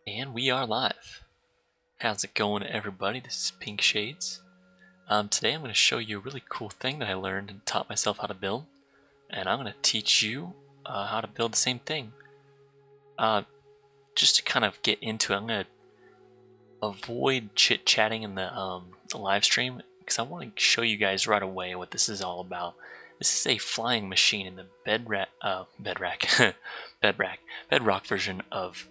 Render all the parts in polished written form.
And we are live. How's it going, everybody? This is Pink Shades. Today I'm going to show you a really cool thing that I learned and taught myself how to build, and I'm going to teach you how to build the same thing. Just to kind of get into it, I'm going to avoid chit-chatting in the live stream because I want to show you guys right away what this is all about. This is a flying machine in the Bedrock version of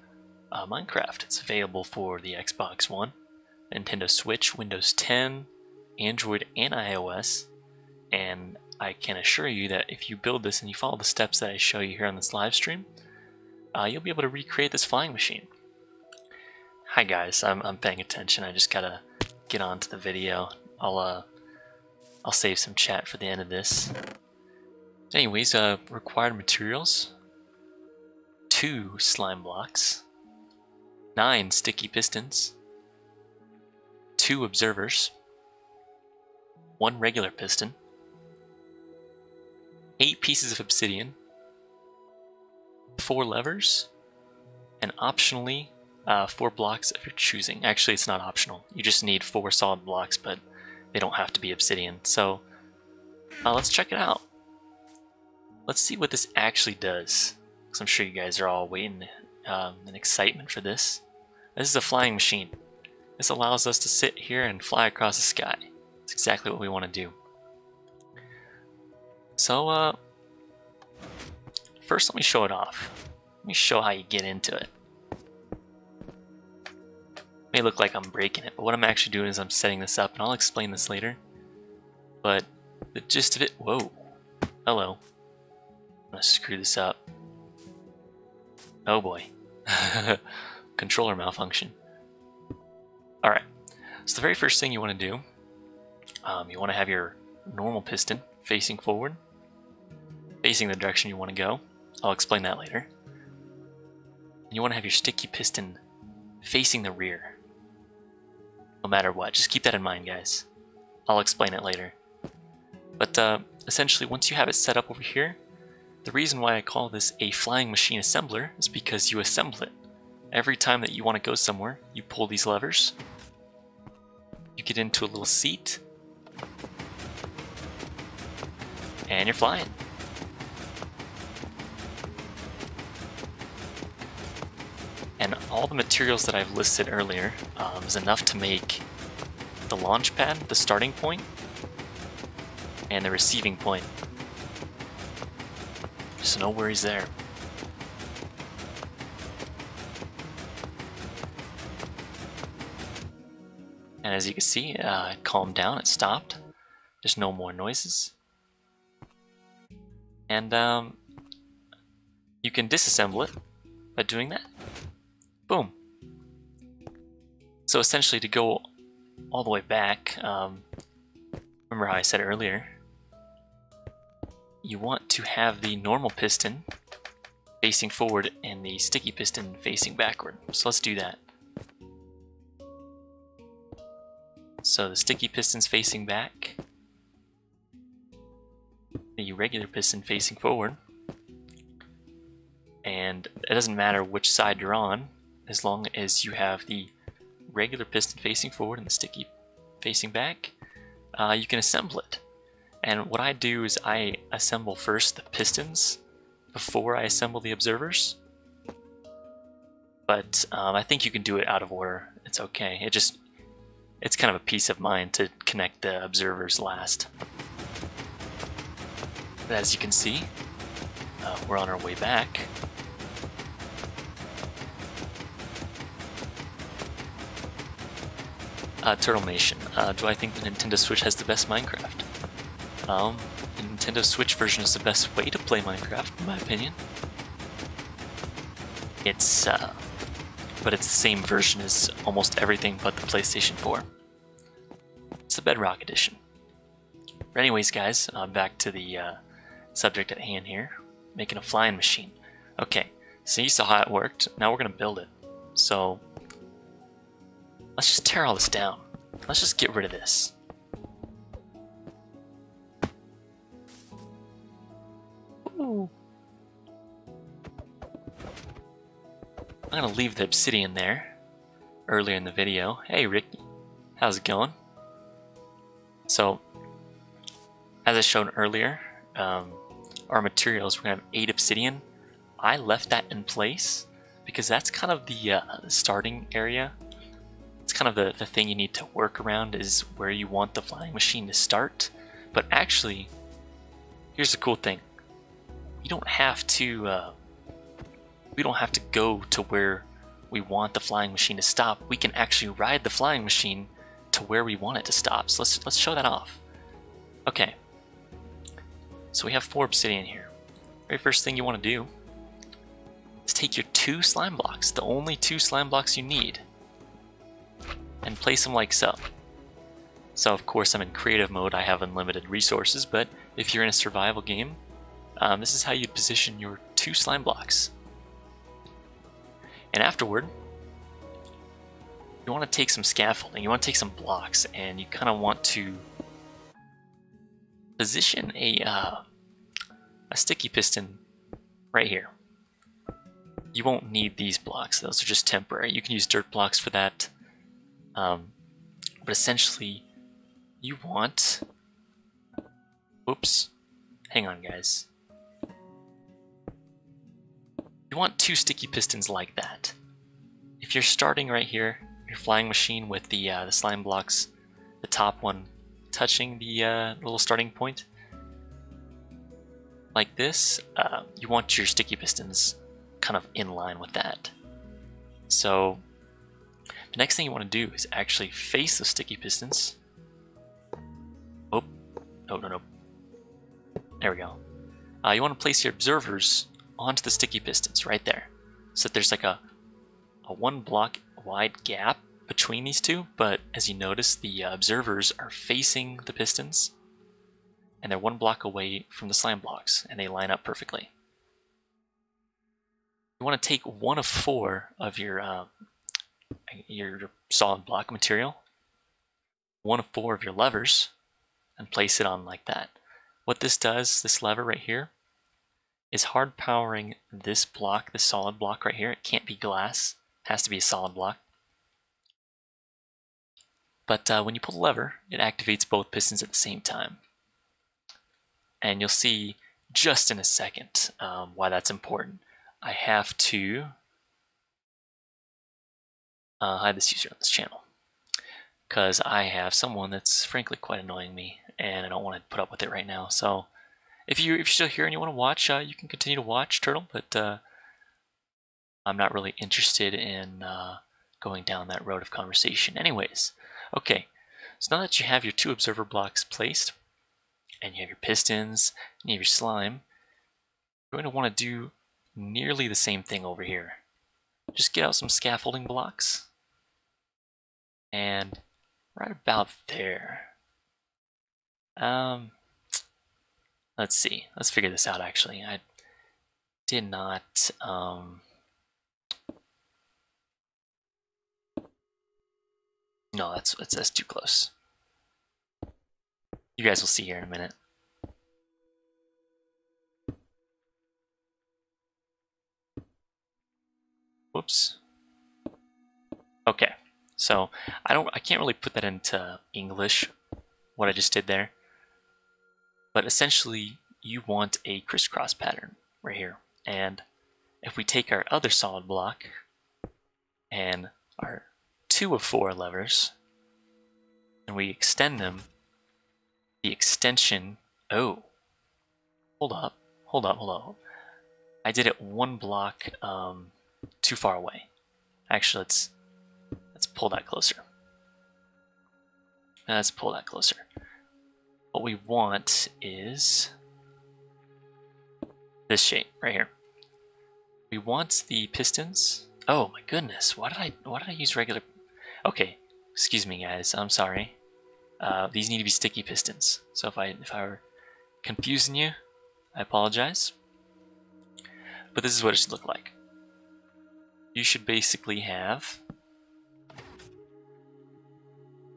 Minecraft. It's available for the Xbox One, Nintendo Switch, Windows 10, Android, and iOS. And I can assure you that if you build this and you follow the steps that I show you here on this live stream, you'll be able to recreate this flying machine. Hi guys, I'm paying attention. I just gotta get on to the video. I'll save some chat for the end of this. Anyways, required materials: 2 slime blocks, 9 sticky pistons, 2 observers, 1 regular piston, 8 pieces of obsidian, 4 levers, and optionally 4 blocks of your choosing. Actually, it's not optional. You just need 4 solid blocks, but they don't have to be obsidian. So let's check it out. Let's see what this actually does, because I'm sure you guys are all waiting in excitement for this. This is a flying machine. This allows us to sit here and fly across the sky. It's exactly what we want to do. So, first let me show it off. Let me show how you get into it. It may look like I'm breaking it, but what I'm actually doing is I'm setting this up, and I'll explain this later. But the gist of it... Whoa. Hello. I'm gonna screw this up. Oh boy. Controller malfunction. Alright, so the very first thing you want to do, you want to have your normal piston facing forward, facing the direction you want to go. I'll explain that later. And you want to have your sticky piston facing the rear, no matter what. Just keep that in mind, guys. I'll explain it later. But essentially, once you have it set up over here, the reason why I call this a flying machine assembler is because you assemble it. Every time that you want to go somewhere, you pull these levers, you get into a little seat, and you're flying. And all the materials that I've listed earlier is enough to make the launch pad the starting point and the receiving point. So no worries there. And as you can see, it calmed down, it stopped. There's no more noises. And you can disassemble it by doing that. Boom. So essentially, to go all the way back, remember how I said earlier, you want to have the normal piston facing forward and the sticky piston facing backward. So let's do that. So the sticky piston's facing back, the regular piston facing forward, and it doesn't matter which side you're on, as long as you have the regular piston facing forward and the sticky facing back, you can assemble it. And what I do is I assemble first the pistons before I assemble the observers. But I think you can do it out of order. It's okay. It's kind of a peace of mind to connect the observers last. But as you can see, we're on our way back. Turtlemation. Do I think the Nintendo Switch has the best Minecraft? The Nintendo Switch version is the best way to play Minecraft, in my opinion. But it's the same version as almost everything but the PlayStation 4. It's the Bedrock Edition. But anyways, guys, back to the subject at hand here. Making a flying machine. Okay, so you saw how it worked. Now we're going to build it. So, let's just tear all this down. Let's just get rid of this. Ooh. I'm gonna leave the obsidian there earlier in the video. Hey Ricky, how's it going? So, as I showed earlier, our materials, we're gonna have 8 obsidian. I left that in place because that's kind of the starting area. It's kind of the thing you need to work around, is where you want the flying machine to start. But actually, here's the cool thing. You don't have to, we don't have to go to where we want the flying machine to stop. We can actually ride the flying machine to where we want it to stop. So let's show that off. Okay. So we have 4 obsidian here. Very first thing you want to do is take your 2 slime blocks, the only 2 slime blocks you need, and place them like so. So of course I'm in creative mode, I have unlimited resources, but if you're in a survival game, this is how you'd position your 2 slime blocks. And afterward, you want to take some scaffolding, you want to take some blocks, and you kind of want to position a sticky piston right here. You won't need these blocks, those are just temporary. You can use dirt blocks for that. But essentially, you want... Oops. Hang on, guys. You want 2 sticky pistons like that. If you're starting right here, your flying machine with the slime blocks, the top one touching the little starting point, like this, you want your sticky pistons kind of in line with that. So the next thing you want to do is actually face the sticky pistons. Oh, no. There we go. You want to place your observers onto the sticky pistons right there. So there's like a 1 block wide gap between these two, but as you notice, the observers are facing the pistons, and they're 1 block away from the slime blocks, and they line up perfectly. You want to take 1 of 4 of your solid block material, 1 of 4 of your levers, and place it on like that. What this does, this lever right here, is hard powering this block, this solid block right here. It can't be glass, it has to be a solid block. But when you pull the lever, it activates both pistons at the same time. And you'll see just in a second why that's important. I have to hide this user on this channel, because I have someone that's frankly quite annoying me, and I don't want to put up with it right now. So if you're still here and you want to watch, you can continue to watch, Turtle, but I'm not really interested in going down that road of conversation. Anyways, okay, so now that you have your 2 observer blocks placed, and you have your pistons, and you have your slime, you're going to want to do nearly the same thing over here. Just get out some scaffolding blocks, and right about there. Let's see. Let's figure this out. Actually, I did not. No, that's too close. You guys will see here in a minute. Whoops. Okay, so I can't really put that into English, what I just did there. But essentially, you want a crisscross pattern right here. And if we take our other solid block and our 2 of 4 levers, and we extend them, the extension, oh, hold up. I did it 1 block too far away. Actually, let's pull that closer. Let's pull that closer. What we want is this shape right here. We want the pistons. Oh my goodness, why did I use regular? Okay, excuse me guys, I'm sorry. These need to be sticky pistons. So if I were confusing you, I apologize. But this is what it should look like. You should basically have,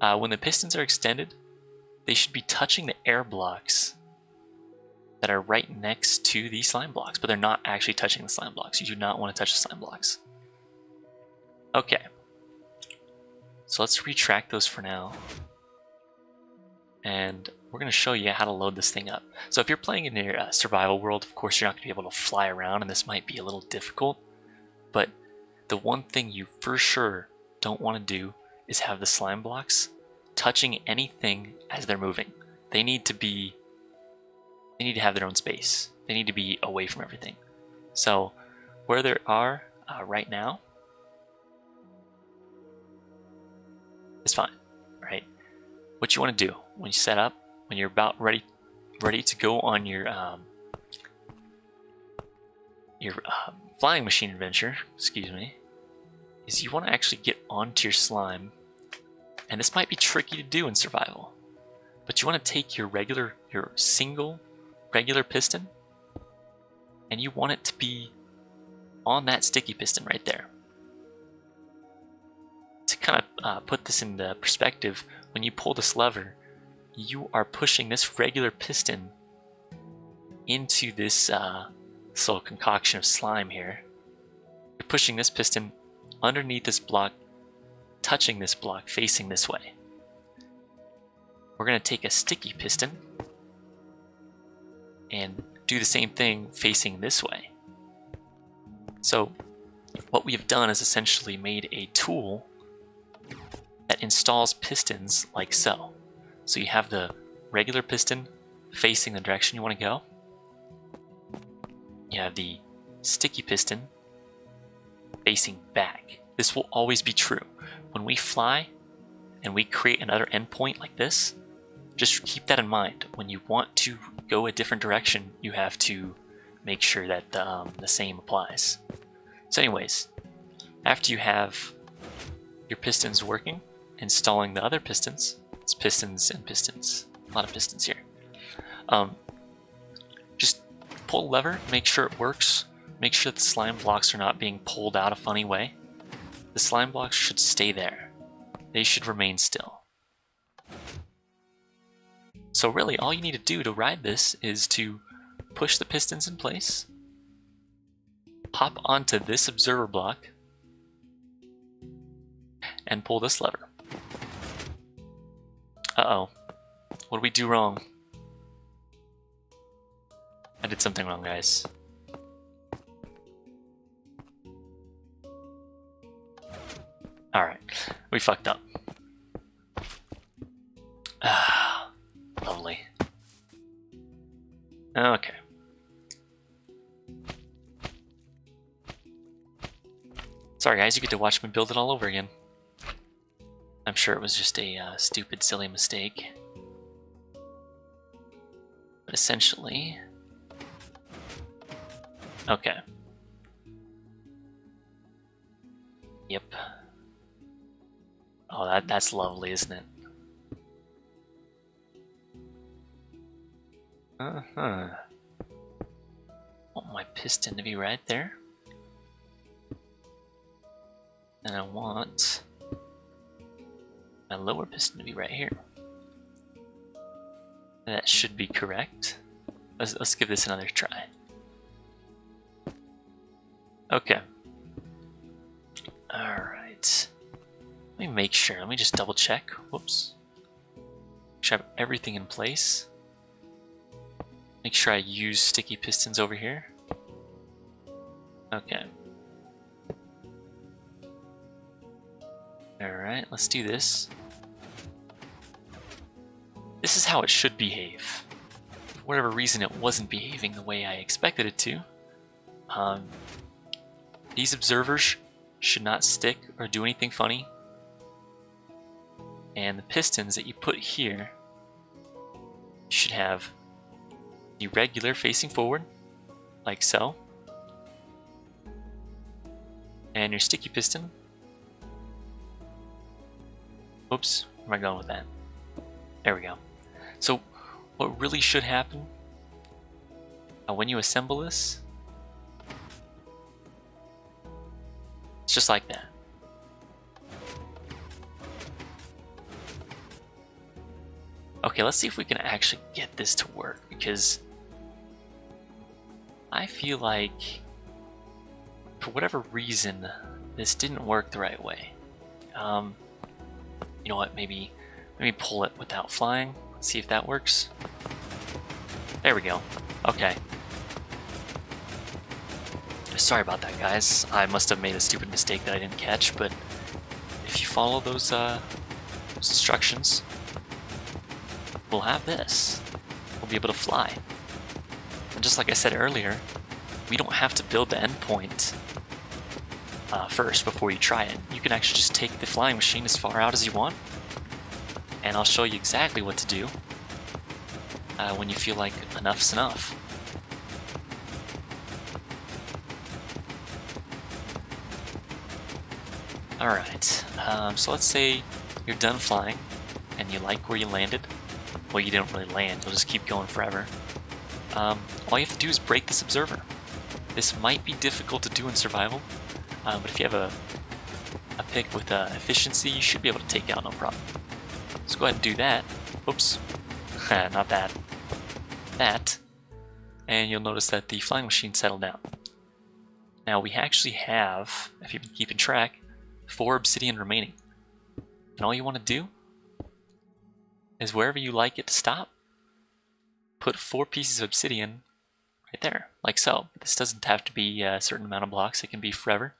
when the pistons are extended, they should be touching the air blocks that are right next to the slime blocks, but they're not actually touching the slime blocks. You do not want to touch the slime blocks. Okay. So let's retract those for now. And we're going to show you how to load this thing up. So if you're playing in your survival world, of course you're not going to be able to fly around, and this might be a little difficult. But the one thing you for sure don't want to do is have the slime blocks touching anything as they're moving. They need to have their own space. They need to be away from everything. So where they are right now is fine, right? What you want to do when you set up, when you're about ready to go on your flying machine adventure, excuse me, is you want to actually get onto your slime. And this might be tricky to do in survival, but you want to take your single regular piston, and you want it to be on that sticky piston right there. To kind of put this into perspective, when you pull this lever, you are pushing this regular piston into this little concoction of slime here. You're pushing this piston underneath this block, touching this block, facing this way. We're going to take a sticky piston and do the same thing facing this way. So what we have done is essentially made a tool that installs pistons like so. So you have the regular piston facing the direction you want to go. You have the sticky piston facing back. This will always be true. When we fly and we create another endpoint like this, just keep that in mind. When you want to go a different direction, you have to make sure that the same applies. So anyways, after you have your pistons working, installing the other pistons, it's pistons and pistons, a lot of pistons here. Just pull the lever, make sure it works, make sure the slime blocks are not being pulled out a funny way. The slime blocks should stay there. They should remain still. So really all you need to do to ride this is to push the pistons in place, hop onto this observer block, and pull this lever. Uh-oh. What did we do wrong? I did something wrong, guys. Alright, we fucked up. Ah, lovely. Okay. Sorry guys, you get to watch me build it all over again. I'm sure it was just a stupid, silly mistake. But essentially... Okay. Yep. Oh, that's lovely, isn't it? Uh-huh. Want my piston to be right there. And I want my lower piston to be right here. That should be correct. Let's give this another try. Okay. Alright. Let me make sure. Let me just double check. Whoops. Make sure I have everything in place. Make sure I use sticky pistons over here. Okay. Alright, let's do this. This is how it should behave. For whatever reason it wasn't behaving the way I expected it to. These observers should not stick or do anything funny. And the pistons that you put here should have the regular facing forward, like so. And your sticky piston. Oops, where am I going with that? There we go. So what really should happen when you assemble this, it's just like that. Okay, let's see if we can actually get this to work, because I feel like for whatever reason this didn't work the right way. You know what, maybe pull it without flying. See if that works. There we go. Okay. Sorry about that, guys. I must have made a stupid mistake that I didn't catch, but if you follow those instructions, we'll have this. We'll be able to fly. And just like I said earlier, we don't have to build the endpoint first before you try it. You can actually just take the flying machine as far out as you want, and I'll show you exactly what to do when you feel like enough's enough. Alright, so let's say you're done flying and you like where you landed. Well, you didn't really land, you'll just keep going forever. All you have to do is break this observer. This might be difficult to do in survival, but if you have a pick with efficiency, you should be able to take it out no problem. Let's go ahead and do that. Oops, not that. That, and you'll notice that the flying machine settled down. Now we actually have, if you've been keeping track, 4 obsidian remaining. And all you want to do is wherever you like it to stop, put 4 pieces of obsidian right there, like so. This doesn't have to be a certain amount of blocks, it can be forever.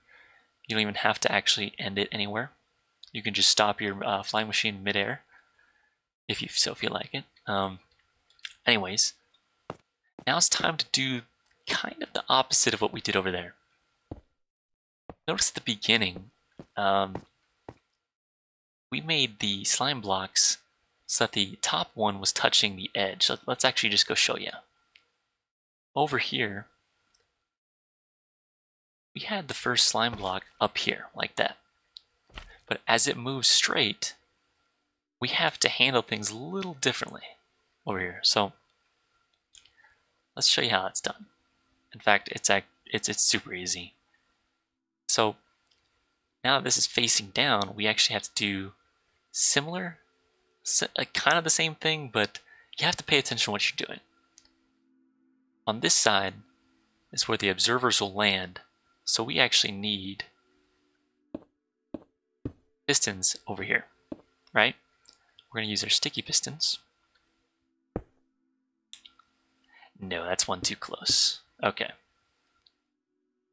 You don't even have to actually end it anywhere. You can just stop your flying machine midair, if you so feel like it. Anyways, now it's time to do kind of the opposite of what we did over there. Notice at the beginning, we made the slime blocks so that the top one was touching the edge. Let's actually just go show you. Over here, we had the first slime block up here, like that. But as it moves straight, we have to handle things a little differently over here. So let's show you how that's done. In fact, it's super easy. So now that this is facing down, we actually have to do similar, kind of the same thing, but you have to pay attention to what you're doing. On this side is where the observers will land, so we actually need pistons over here, right? We're going to use our sticky pistons. No, that's one too close. Okay.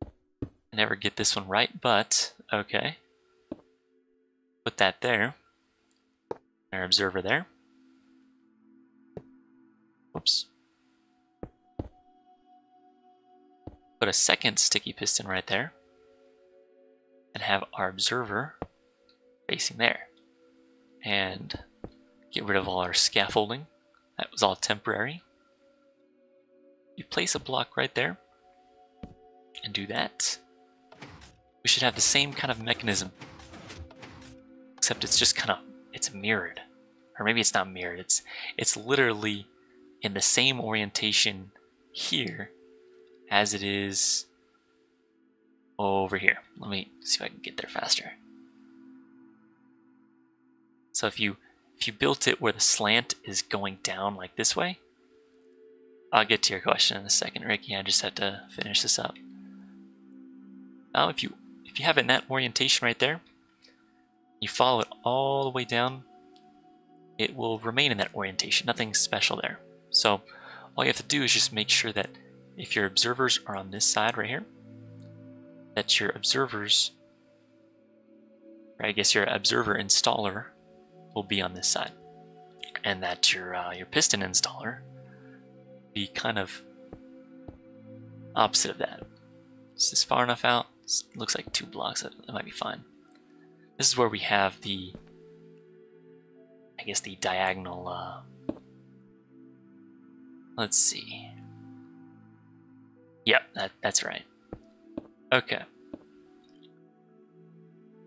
I never get this one right, but okay. Put that there. Our observer there. Whoops. Put a second sticky piston right there. And have our observer facing there. And get rid of all our scaffolding. That was all temporary. You place a block right there. And do that. We should have the same kind of mechanism. Except it's just kind of, it's mirrored. Or maybe it's not mirrored, it's literally in the same orientation here as it is over here. Let me see if I can get there faster. So if you built it where the slant is going down like this way, I'll get to your question in a second, Ricky. I just have to finish this up. Now if you have it in that orientation right there, you follow it all the way down, it will remain in that orientation, nothing special there. So all you have to do is just make sure that if your observers are on this side right here, that your observers, or I guess your observer installer will be on this side, and that your piston installer be kind of opposite of that. Is this far enough out? This looks like 2 blocks, that might be fine. This is where we have the, I guess, the diagonal, let's see. Yep, that's right. Okay.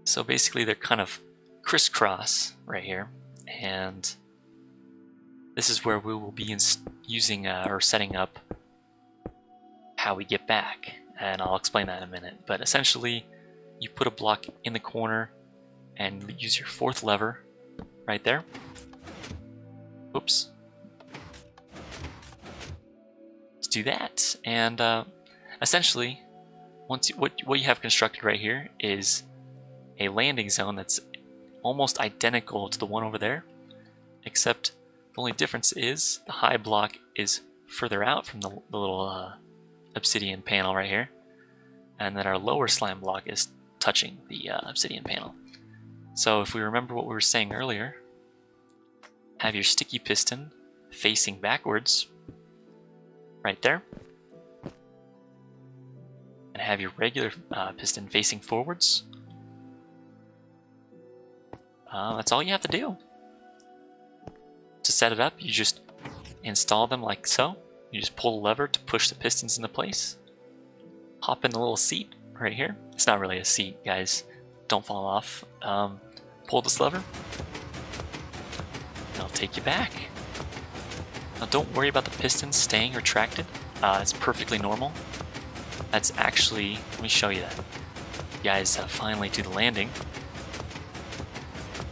So basically they're kind of crisscross right here, and this is where we will be using or setting up how we get back, and I'll explain that in a minute. But essentially, you put a block in the corner and use your 4th lever right there. Oops. Let's do that, and essentially, once what you have constructed right here is a landing zone that's almost identical to the one over there, except the only difference is the high block is further out from the little obsidian panel right here, and then our lower slime block is touching the obsidian panel. So if we remember what we were saying earlier, have your sticky piston facing backwards right there, and have your regular piston facing forwards. That's all you have to do. To set it up, you just install them like so. You just pull the lever to push the pistons into place. Hop in the little seat right here. It's not really a seat, guys. Don't fall off. Pull this lever, and I'll take you back. Now don't worry about the pistons staying retracted. It's perfectly normal. That's actually, let me show you that. You guys finally do the landing.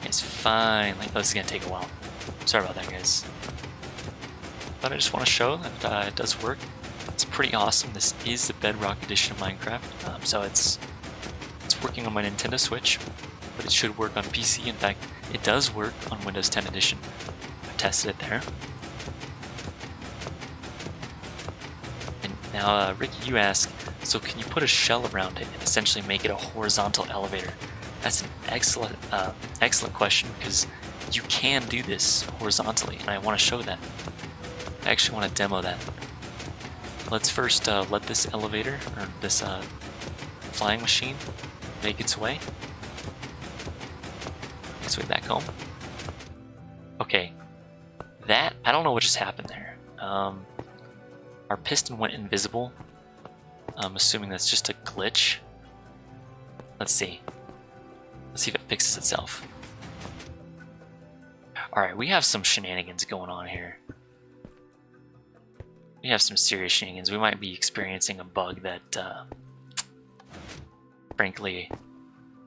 It's finally, this is gonna take a while. Sorry about that, guys. But I just want to show that it does work. It's pretty awesome. This is the Bedrock edition of Minecraft, so it's working on my Nintendo Switch, but it should work on PC. In fact, it does work on Windows 10 edition. I've tested it there. And now, Ricky, you ask, so can you put a shell around it and essentially make it a horizontal elevator? That's an excellent question, because you can do this horizontally, and I want to show that. I actually want to demo that. Let's first let this elevator, or this flying machine, make its way back home. Okay, that, I don't know what just happened there. Our piston went invisible. I'm assuming that's just a glitch. Let's see. Let's see if it fixes itself. Alright, we have some shenanigans going on here. We have some serious shenanigans. We might be experiencing a bug that, frankly,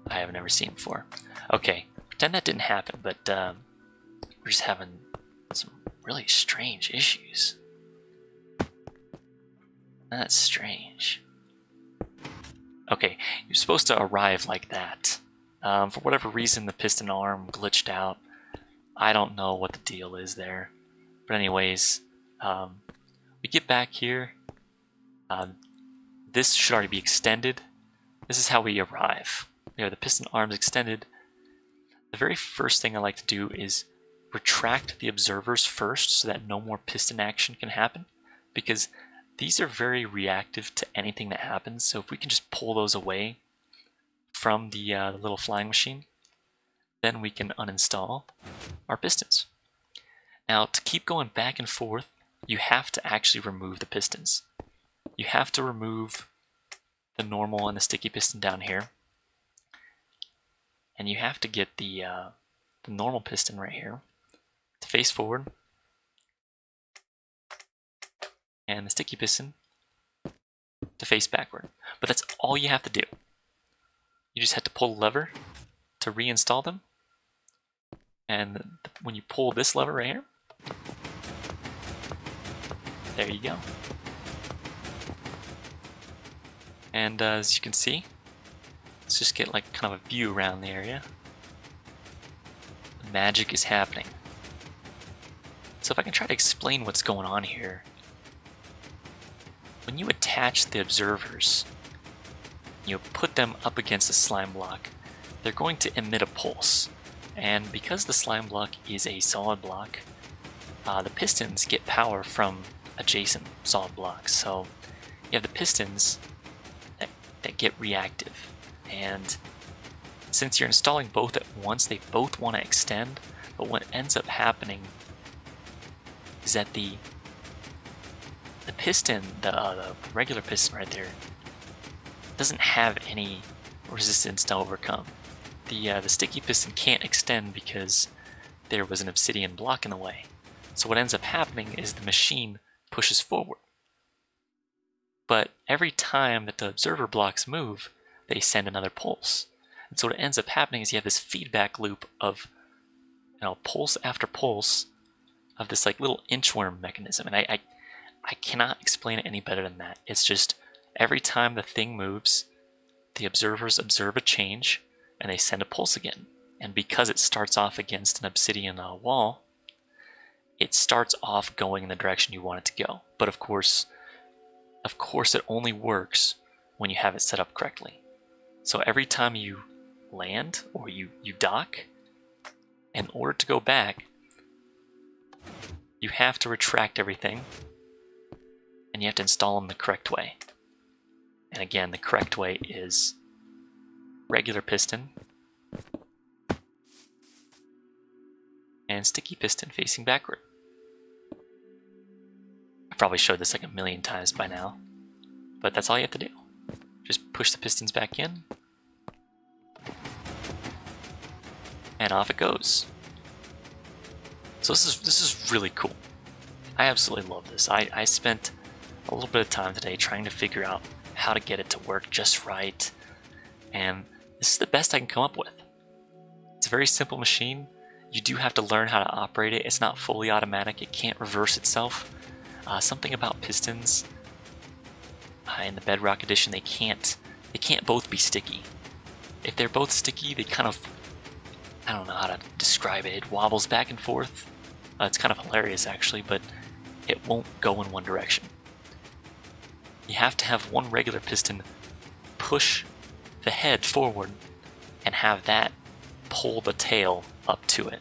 I have never seen before. Okay, pretend that didn't happen, but we're just having some really strange issues. That's strange. Okay, you're supposed to arrive like that. For whatever reason, the piston arm glitched out. I don't know what the deal is there. But anyways, we get back here. This should already be extended. This is how we arrive. We have the piston arms extended. The very first thing I like to do is retract the observers first so that no more piston action can happen, because these are very reactive to anything that happens. So if we can just pull those away from the little flying machine, then we can uninstall our pistons. Now, to keep going back and forth, you have to actually remove the pistons. You have to remove the normal and the sticky piston down here, and you have to get the normal piston right here to face forward, and the sticky piston to face backward. But that's all you have to do. You just have to pull the lever to reinstall them, and when you pull this lever right here, there you go. And as you can see, let's just get like kind of a view around the area. The magic is happening. So if I can try to explain what's going on here. When you attach the observers, you put them up against the slime block, they're going to emit a pulse. And because the slime block is a solid block, the pistons get power from adjacent solid blocks. So you have the pistons that get reactive. And since you're installing both at once, they both want to extend. But what ends up happening is that the piston, the regular piston right there, doesn't have any resistance to overcome. The sticky piston can't extend because there was an obsidian block in the way. So what ends up happening is the machine pushes forward. But every time that the observer blocks move, they send another pulse. And so what ends up happening is you have this feedback loop of, pulse after pulse of this like little inchworm mechanism. And I cannot explain it any better than that. It's just every time the thing moves, the observers observe a change, and they send a pulse again. And because it starts off against an obsidian wall, it starts off going in the direction you want it to go. But of course it only works when you have it set up correctly. So every time you land or you dock, in order to go back, you have to retract everything and you have to install them the correct way. And again, the correct way is regular piston and sticky piston facing backward. I probably showed this like a million times by now, but that's all you have to do. Just push the pistons back in, and off it goes. So this is really cool. I absolutely love this. I spent a little bit of time today trying to figure out how to get it to work just right, and this is the best I can come up with. It's a very simple machine. You do have to learn how to operate it. It's not fully automatic. It can't reverse itself. Something about pistons in the Bedrock Edition, they can't both be sticky. If they're both sticky, they kind of, I don't know how to describe it. It wobbles back and forth. It's kind of hilarious actually, but it won't go in one direction. You have to have one regular piston push the head forward and have that pull the tail up to it.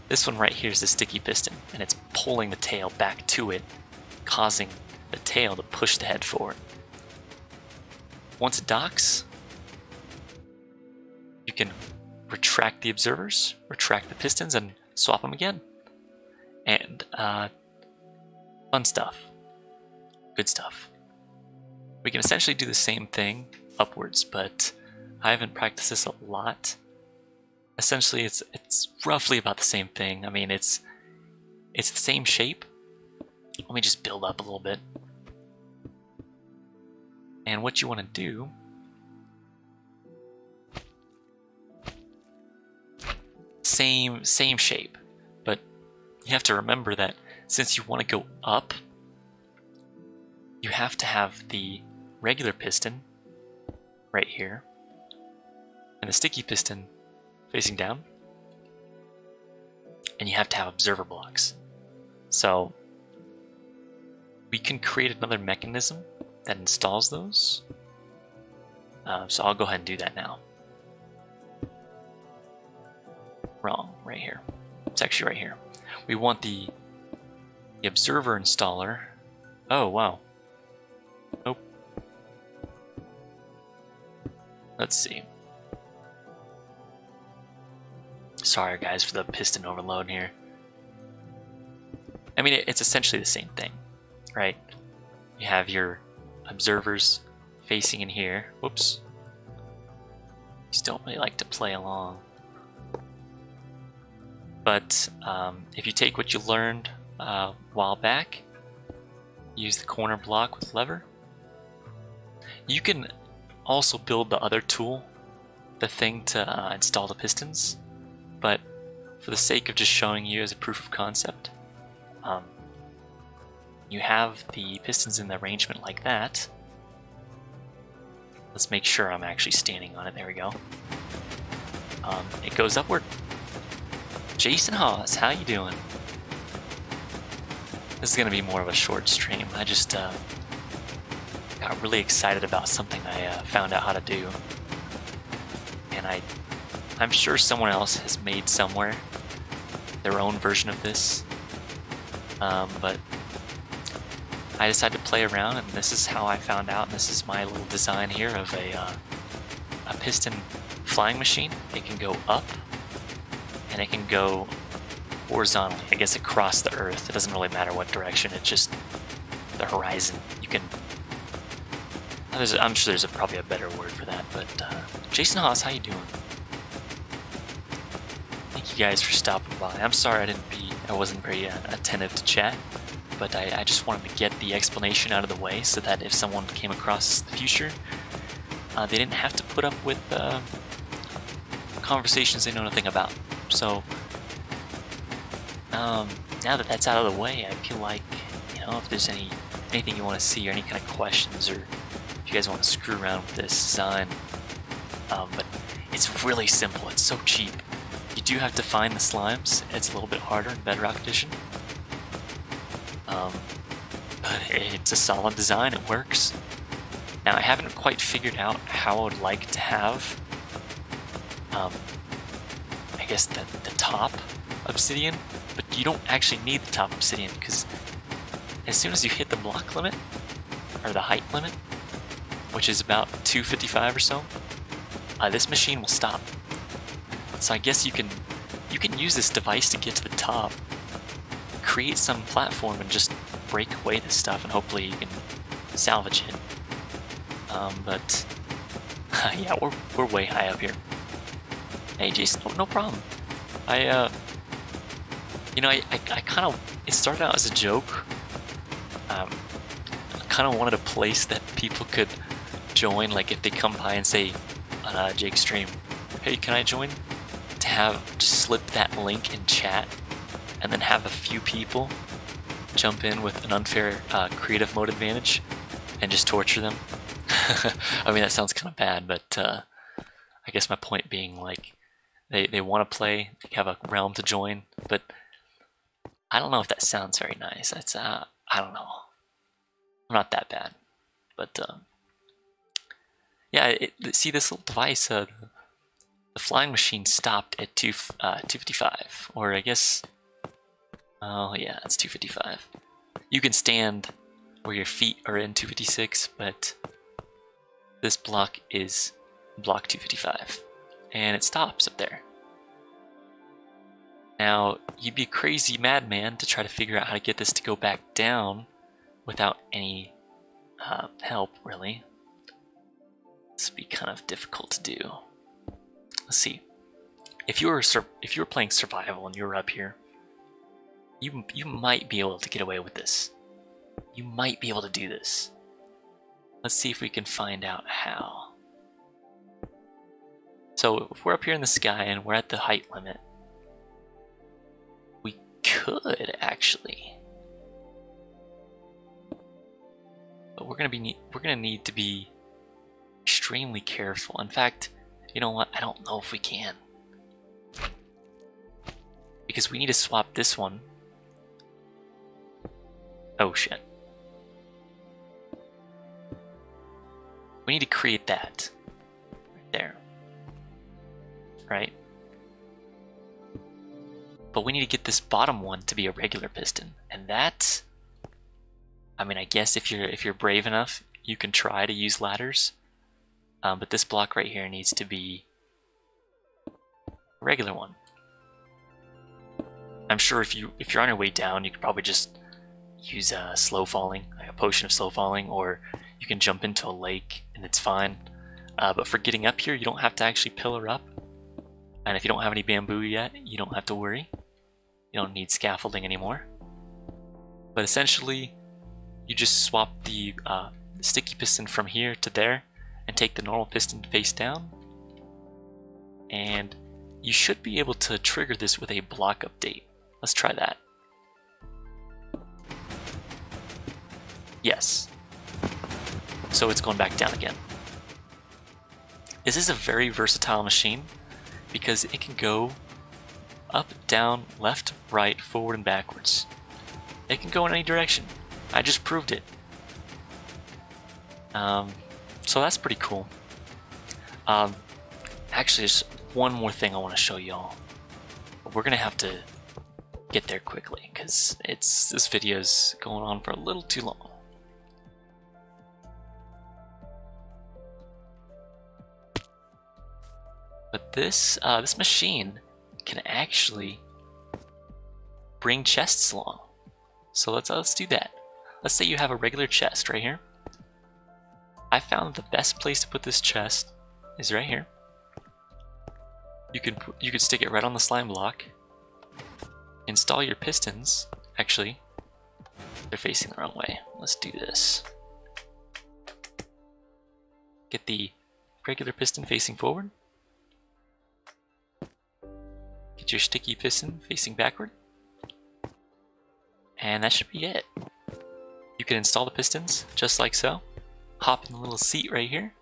This one right here is the sticky piston, and it's pulling the tail back to it, causing the tail to push the head forward. Once it docks, you can retract the observers, retract the pistons, and swap them again. And fun stuff. Good stuff. We can essentially do the same thing upwards, but I haven't practiced this a lot. Essentially, it's roughly about the same thing. I mean, it's the same shape. Let me just build up a little bit. And what you want to do, same shape, but you have to remember that since you want to go up, you have to have the regular piston right here and the sticky piston facing down, and you have to have observer blocks. So we can create another mechanism that installs those. So I'll go ahead and do that now. Wrong, right here. It's actually right here. We want the observer installer. Oh, wow. Nope. Let's see. Sorry guys for the piston overload here. I mean, it's essentially the same thing, right? You have your observers facing in here. Whoops. Just don't really like to play along. But if you take what you learned a while back, use the corner block with lever, you can also build the other tool, the thing to install the pistons. But for the sake of just showing you as a proof of concept, you have the pistons in the arrangement like that. Let's make sure I'm actually standing on it. There we go. It goes upward. Jason Hawes, how you doing? This is going to be more of a short stream. I just got really excited about something I found out how to do. And I'm sure someone else has made somewhere their own version of this. But I decided to play around, and this is how I found out. And this is my little design here of a piston flying machine. It can go up, and it can go horizontally, I guess across the earth. It doesn't really matter what direction, it's just the horizon. You can... I'm sure there's probably a better word for that, but Jason Haas, how you doing? Thank you guys for stopping by. I'm sorry I wasn't very attentive to chat, but I just wanted to get the explanation out of the way so that if someone came across the future, they didn't have to put up with conversations they know nothing about. So now that that's out of the way, I feel like, you know, if there's anything you want to see or any kind of questions, or if you guys want to screw around with this design. But it's really simple. It's so cheap. You do have to find the slimes. It's a little bit harder in Bedrock Edition. But it's a solid design. It works. Now, I haven't quite figured out how I would like to have, I guess, the top obsidian, but you don't actually need the top obsidian, because as soon as you hit the block limit, or the height limit, which is about 255 or so, this machine will stop. So I guess you can use this device to get to the top, create some platform, and just break away this stuff, and hopefully you can salvage it. But yeah, we're way high up here. Hey, Jason, no problem. You know, I kind of, it started out as a joke. I kind of wanted a place that people could join, like if they come by and say on Jake's stream, hey, can I join? To have just slip that link in chat, and then have a few people jump in with an unfair creative mode advantage and just torture them. I mean, that sounds kind of bad, but I guess my point being, like, they want to play, they have a realm to join, but I don't know if that sounds very nice. It's I don't know. I'm not that bad, but yeah. See this little device. The flying machine stopped at 255, or I guess. Oh yeah, it's 255. You can stand where your feet are in 256, but this block is block 255, and it stops up there. Now, you'd be a crazy madman to try to figure out how to get this to go back down without any help, really. This would be kind of difficult to do. Let's see. If you were playing survival and you were up here, you might be able to get away with this. You might be able to do this. Let's see if we can find out how. So if we're up here in the sky and we're at the height limit, we could actually, but we're gonna need to be extremely careful. In fact, you know what? I don't know if we can, because we need to swap this one. Oh shit. We need to create that right there, right? But we need to get this bottom one to be a regular piston, and that, I mean, I guess if you're brave enough, you can try to use ladders. But this block right here needs to be a regular one. I'm sure if you're on your way down, you could probably just use slow falling, like a potion of slow falling, or you can jump into a lake and it's fine. But for getting up here, you don't have to actually pillar up. And if you don't have any bamboo yet, you don't have to worry. You don't need scaffolding anymore. But essentially, you just swap the sticky piston from here to there and take the normal piston face down. And you should be able to trigger this with a block update. Let's try that. Yes. So it's going back down again. This is a very versatile machine because it can go up, down, left, right, forward, and backwards. It can go in any direction. I just proved it. So that's pretty cool. Actually, there's one more thing I want to show y'all. We're gonna have to get there quickly because this video's going on for a little too long. But this machine can actually bring chests along. So let's do that. Let's say you have a regular chest right here. I found the best place to put this chest is right here. You could stick it right on the slime block. Install your pistons. Actually, they're facing the wrong way. Let's do this. Get the regular piston facing forward. Get your sticky piston facing backward. And that should be it. You can install the pistons just like so. hop in the little seat right here,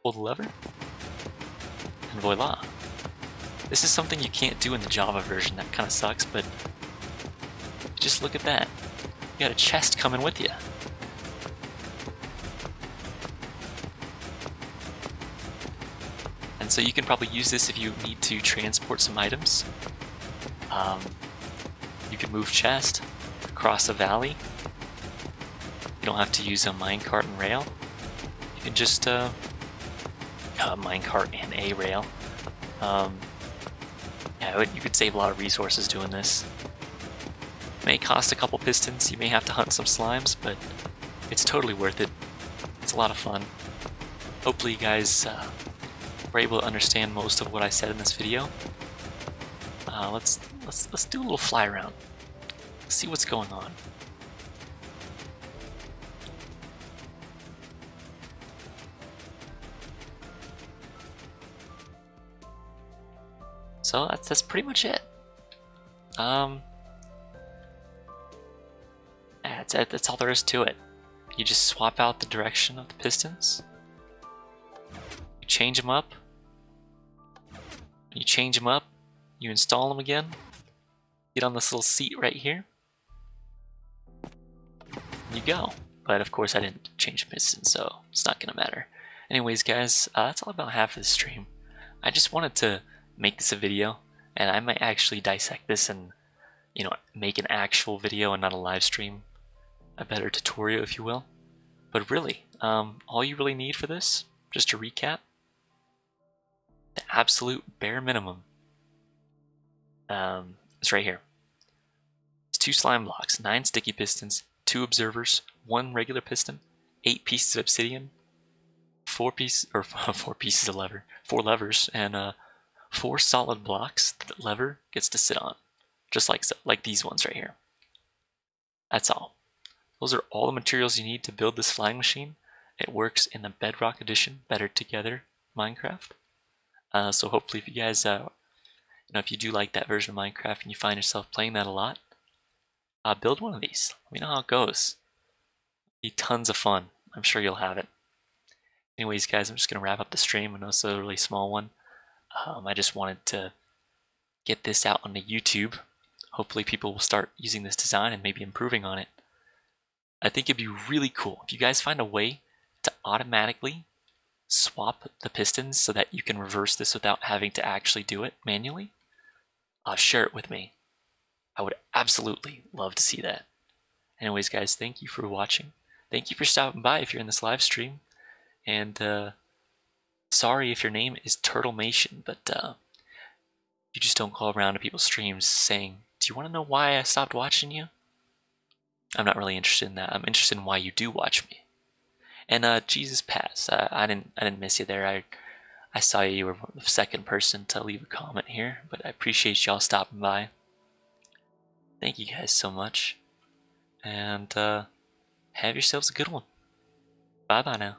pull the lever, and voila. This is something you can't do in the Java version. That kind of sucks, but just look at that. You got a chest coming with you. And so you can probably use this if you need to transport some items. You can move chest across a valley. You don't have to use a minecart and rail. You can just minecart and a rail. Yeah, you could save a lot of resources doing this. It may cost a couple pistons, you may have to hunt some slimes, but it's totally worth it. It's a lot of fun. Hopefully you guys were able to understand most of what I said in this video. Let's do a little fly around. Let's see what's going on. So that's pretty much it. That's all there is to it. You just swap out the direction of the pistons. You change them up. You change them up. You install them again. Get on this little seat right here. And you go. But of course I didn't change the pistons, so it's not gonna matter. Anyways, guys, that's all about half of the stream. I just wanted to make this a video, and I might actually dissect this and, you know, make an actual video and not a live stream, a better tutorial, if you will. But really, all you really need for this, just to recap, the absolute bare minimum is right here. It's 2 slime blocks, 9 sticky pistons, 2 observers, 1 regular piston, 8 pieces of obsidian, 4 pieces of lever, 4 levers, and 4 solid blocks that the lever gets to sit on, just like these ones right here. That's all. Those are all the materials you need to build this flying machine. It works in the Bedrock Edition, Better Together Minecraft. So hopefully, if you guys, if you do like that version of Minecraft and you find yourself playing that a lot, build one of these. Let me know how it goes. It'll be tons of fun. I'm sure you'll have it. Anyways, guys, I'm just gonna wrap up the stream. I know it's a really small one. I just wanted to get this out on the YouTube. Hopefully people will start using this design and maybe improving on it. I think it'd be really cool if you guys find a way to automatically swap the pistons so that you can reverse this without having to actually do it manually. Share it with me. I would absolutely love to see that. Anyways, guys, thank you for watching. Thank you for stopping by if you're in this live stream. And sorry if your name is Turtlemation, but you just don't call around to people's streams saying, "Do you want to know why I stopped watching you?" I'm not really interested in that. I'm interested in why you do watch me. And Jesus Pass, I didn't miss you there. I saw you were the second person to leave a comment here, but I appreciate y'all stopping by. Thank you guys so much, and have yourselves a good one. Bye bye now.